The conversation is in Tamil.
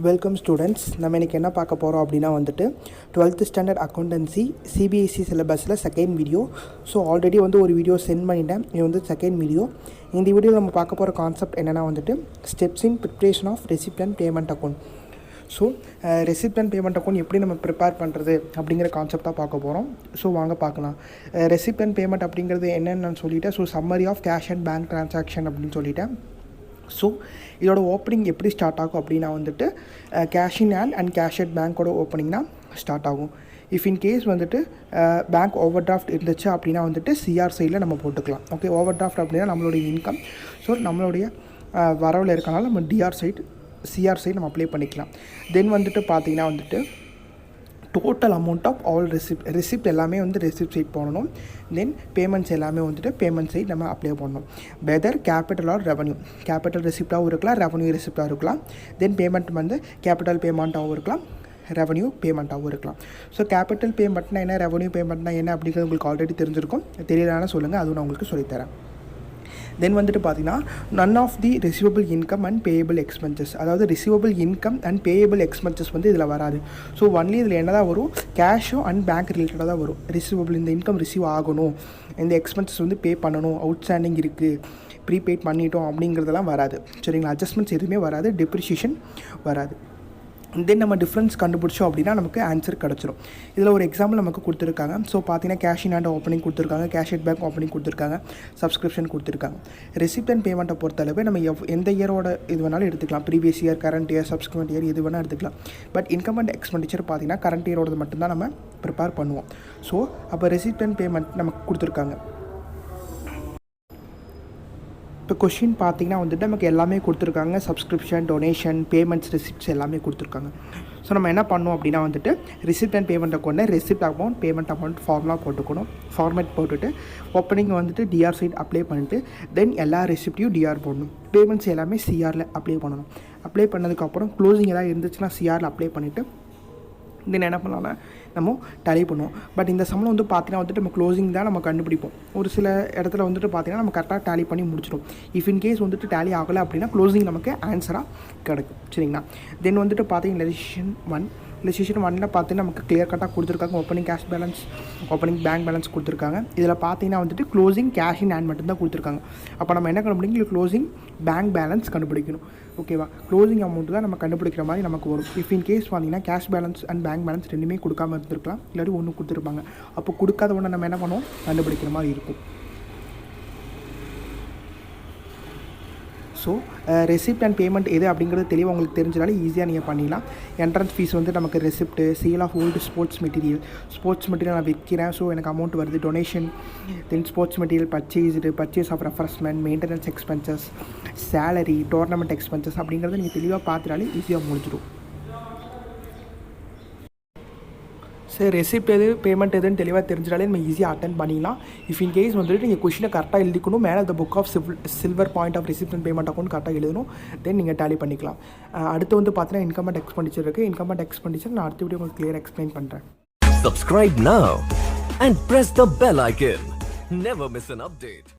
Welcome students. நம்ம இன்றைக்கி என்ன பார்க்க போகிறோம் அப்படின்னா வந்துட்டு 12th ஸ்டாண்டர்ட் அக்கௌண்டன்சி CBSE சிலபஸில் செகண்ட் வீடியோ. ஸோ ஆல்ரெடி ஒரு வீடியோ சென்ட் பண்ணிட்டேன். இது செகண்ட் வீடியோ. இந்த வீடியோவில் நம்ம பார்க்க போகிற கான்செப்ட் என்னென்னா வந்துட்டு steps in preparation of receipt and payment account. So receipt and payment account எப்படி நம்ம ப்ரிப்பேர் பண்ணுறது அப்படிங்கிற கான்செப்டாக பார்க்க போகிறோம். ஸோ வாங்க பார்க்கலாம். ரெசிப்ட் அண்ட் பேமெண்ட் அப்படிங்கிறது என்னென்னு நான் சொல்லிட்டேன். So summary of cash and bank transaction அப்படின்னு சொல்லிட்டேன். ஸோ இதோட ஓப்பனிங் எப்படி ஸ்டார்ட் ஆகும் அப்படின்னா வந்துட்டு cash in hand and cash at பேங்க்கோட ஓப்பனிங்னா ஸ்டார்ட் ஆகும். இஃப் இன் கேஸ் வந்துட்டு பேங்க் ஓவர் டிராஃப்ட் இருந்துச்சு அப்படின்னா வந்துட்டு சிஆர் சைடில் நம்ம போட்டுக்கலாம். ஓகே, ஓவர் டிராஃப்ட் அப்படின்னா நம்மளுடைய இன்கம். ஸோ நம்மளுடைய வரவில் இருக்கனால நம்ம சிஆர் சைடு நம்ம அப்ளை பண்ணிக்கலாம். தென் வந்துட்டு பார்த்திங்கன்னா வந்துட்டு total amount of all receipt எல்லாமே ரெசிப்ட் சைட் போடணும். தென் பேமெண்ட்ஸ் எல்லாமே பேமெண்ட் சைட் நம்ம அப்ளை பண்ணணும். Whether capital or revenue, capital ரெசிப்டாகவும் இருக்கலாம், ரெவன்யூ ரெசிப்டாக இருக்கலாம். தென் பேமெண்ட் கேபிட்டல் பேமெண்ட்டாகவும் இருக்கலாம், ரெவன்யூ பேமெண்ட்டாகவும் இருக்கலாம். ஸோ கேபிட்டல் பேமெண்ட்னா என்ன, ரெவன்யூ பேமெண்ட்னா என்ன அப்படிங்கிறது உங்களுக்கு ஆல்ரெடி தெரிஞ்சிருக்கும். தெரியலனா சொல்லுங்கள், அதுவும் நான் உங்களுக்கு சொல்லித்தரேன். தென் பார்த்திங்கன்னா none of the receivable income and payable expenses, அதாவது receivable income and payable expenses இதில் வராது. ஸோ ஒன்லி இதில் என்ன தான் வரும், கேஷும் அண்ட் பேங்க் ரிலேட்டடாக தான் வரும். ரிசீவபிள், இந்த இன்கம் ரிசீவ் ஆகணும், இந்த எக்ஸ்பென்சஸ் பே பண்ணணும், அவுட்ஸ்டாண்டிங் இருக்குது, ப்ரீபெய்ட் பண்ணிட்டோம் அப்படிங்கிறதெல்லாம் வராது. சரிங்களா, அட்ஜஸ்ட்மெண்ட்ஸ் எதுவுமே வராது, டெப்ரிஷியேஷன் வராது. தென் நம்ம டிஃப்ரென்ஸ் கண்டுபிடிச்சோம் அப்படின்னா நமக்கு ஆன்சர் கிடச்சிரும். இதில் ஒரு எக்ஸாம்பிள் நமக்கு கொடுத்துருக்காங்க. ஸோ பார்த்தீங்கன்னா கேஷ் இன் ஹேண்ட் ஓப்பனிங் கொடுத்துருக்காங்க, கேஷ் அட் பேங்க் ஓப்பனிங் கொடுத்துருக்காங்க, சப்ஸ்கிரிப்ஷன் கொடுத்துருக்காங்க. ரெசிப்ட் அண்ட் பேமெண்ட்டை பொறுத்தளவு நம்ம எந்த இயரோட இது வேணாலும் எடுத்துக்கலாம். Previous year, current year, subscript year எது வேணால் எடுத்துக்கலாம். பட் இன்கம் அண்ட் எக்ஸ்பெண்டிச்சர் பார்த்தீங்கன்னா கரண்ட் இயரோட மட்டும்தான் நம்ம ப்ரிப்பேர் பண்ணுவோம். ஸோ அப்போ ரெசிப்ட் அண்ட் பேமெண்ட் நமக்கு கொடுத்துருக்காங்க. இப்போ கொஷின் பார்த்திங்கன்னா நமக்கு எல்லாமே கொடுத்துருக்காங்க. சப்ஸ்கிரிப்ஷன், டொனேஷன், பேமெண்ட்ஸ், ரெசிப்ட்ஸ் எல்லாமே கொடுத்துருக்காங்க. ஸோ நம்ம என்ன பண்ணோம் அப்படின்னா ரெசிப்ட் அண்ட் பேமெண்ட்டை கொண்டு receipt amount, payment amount formula போட்டுக்கணும். ஃபார்மேட் போட்டுட்டு ஓப்பனிங் டிஆர் சைட் அப்ளை பண்ணிட்டு தென் எல்லா ரெசிப்டையும் டிஆர் போடணும். பேமெண்ட்ஸ் எல்லாமே சிஆரில் அப்ளை பண்ணணும். அப்ளை பண்ணதுக்கப்புறம் க்ளோசிங் எதாவது இருந்துச்சுன்னா சிஆரில் அப்ளை பண்ணிவிட்டு தென் என்ன பண்ணலாம்னா நம்ம டேலி பண்ணுவோம். பட் இந்த சம்பளம் பார்த்தீங்கன்னா நம்ம க்ளோசிங் தான் நம்ம கண்டுபிடிப்போம். ஒரு சில இடத்துல பார்த்தீங்கன்னா நம்ம கரெக்டாக டேலி பண்ணி முடிச்சிடும். இஃப் இன் கேஸ் டேலி ஆகலை அப்படின்னா க்ளோசிங் நமக்கு ஆன்சராக கிடைக்கும். சரிங்களா, தென் பார்த்தீங்கன்னா லெஜிஸ்லேஷன் 1ல் பார்த்தீங்கன்னா நமக்கு கிளியர் கட்டாக கொடுத்துருக்காங்க. Opening cash balance, opening bank balance கொடுத்துருக்காங்க. இதில் பார்த்தீங்கன்னா க்ளோசிங் கேஷ் இன் ஹேண்ட் மட்டும்தான் கொடுத்துருக்காங்க. அப்போ நம்ம என்ன கண்டுபிடிக்கணும், க்ளோசிங் பேங்க் பேலன்ஸ் கண்டுபிடிக்கணும். ஓகேவா, க்ளோசிங் அமௌண்ட் தான் நம்ம கண்டுபிடிக்கிற மாதிரி நமக்கு வரும். இஃப் இன் கேஸ் பார்த்தீங்கன்னா cash balance and bank balance ரெண்டுமே கொடுக்காம இருந்திருக்கலாம், இல்லாட்டி ஒன்று கொடுத்துருப்பாங்க. அப்போ கொடுக்காத ஒன்று நம்ம என்ன பண்ணுவோம், கண்டுபிடிக்கிற மாதிரி இருக்கும். ஸோ ரெசிப்ட் அண்ட் பேமெண்ட் எது அப்படிங்கிறது தெளிவாக உங்களுக்கு தெரிஞ்சாலே ஈஸியாக நீங்கள் பண்ணிடலாம். என்ட்ரன்ஸ் ஃபீஸ் நமக்கு receipt, sale of old sports material நான் விற்கிறேன், ஸோ எனக்கு அமௌண்ட் வருது. Donation, then sports material purchase of refreshment, maintenance expenses, salary, tournament expenses அப்படிங்கிறத நீங்கள் தெளிவாக பார்த்துட்டாலே ஈஸியாக முடிஞ்சிடும். சரி, ரெசிப்ட் எது, பேமெண்ட் எதுன்னு தெளிவாக தெரிஞ்சாலே நம்ம ஈஸியாக அட்டன் பண்ணிடலாம். இஃப் இன் கேஸ் நீங்கள் கொஷினை கரெக்டாக எழுதிக்கணும். மேலே the book of silver point of receipt and payment account கரெக்டாக எழுதணும். தென் நீங்கள் டேலி பண்ணிக்கலாம். அடுத்து பார்த்தீங்கன்னா இன்கம் அண்ட் எக்ஸ்பெண்டிச்சர் இருக்குது. இன்கம் அண்ட் எக்ஸ்பெண்டிச்சர் நான் அடுத்த வீடியோ உங்களுக்கு கிளியர் எக்ஸ்பிளைன் பண்ணுறேன். Subscribe now and press the bell icon. Never miss an update.